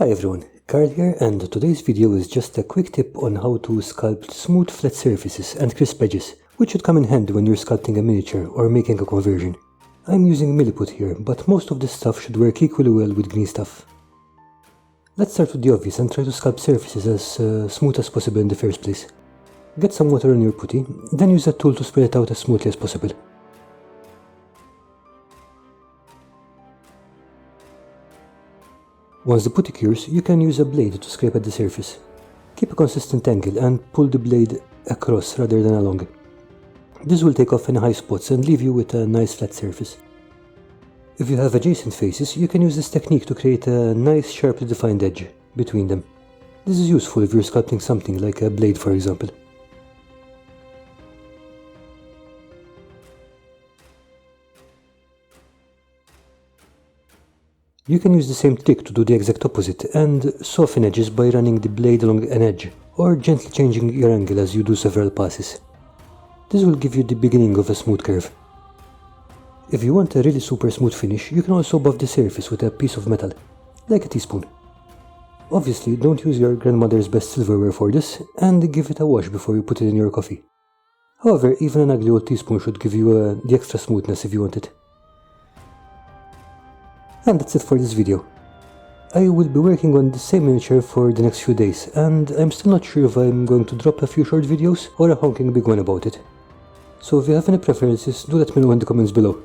Hi everyone, Carl here, and today's video is just a quick tip on how to sculpt smooth flat surfaces and crisp edges, which should come in handy when you're sculpting a miniature or making a conversion. I'm using milliput here, but most of this stuff should work equally well with green stuff. Let's start with the obvious and try to sculpt surfaces as smooth as possible in the first place. Get some water on your putty, then use that tool to spread it out as smoothly as possible. Once the putty cures, you can use a blade to scrape at the surface. Keep a consistent angle and pull the blade across rather than along. This will take off any high spots and leave you with a nice flat surface. If you have adjacent faces, you can use this technique to create a nice sharply defined edge between them. This is useful if you're sculpting something like a blade, for example. You can use the same trick to do the exact opposite and soften edges by running the blade along an edge or gently changing your angle as you do several passes. This will give you the beginning of a smooth curve. If you want a really super smooth finish, you can also buff the surface with a piece of metal, like a teaspoon. Obviously, don't use your grandmother's best silverware for this and give it a wash before you put it in your coffee. However, even an ugly old teaspoon should give you the extra smoothness if you want it. And that's it for this video. I will be working on the same miniature for the next few days, and I'm still not sure if I'm going to drop a few short videos or a honking big one about it. So if you have any preferences, do let me know in the comments below.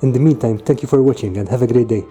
In the meantime, thank you for watching and have a great day.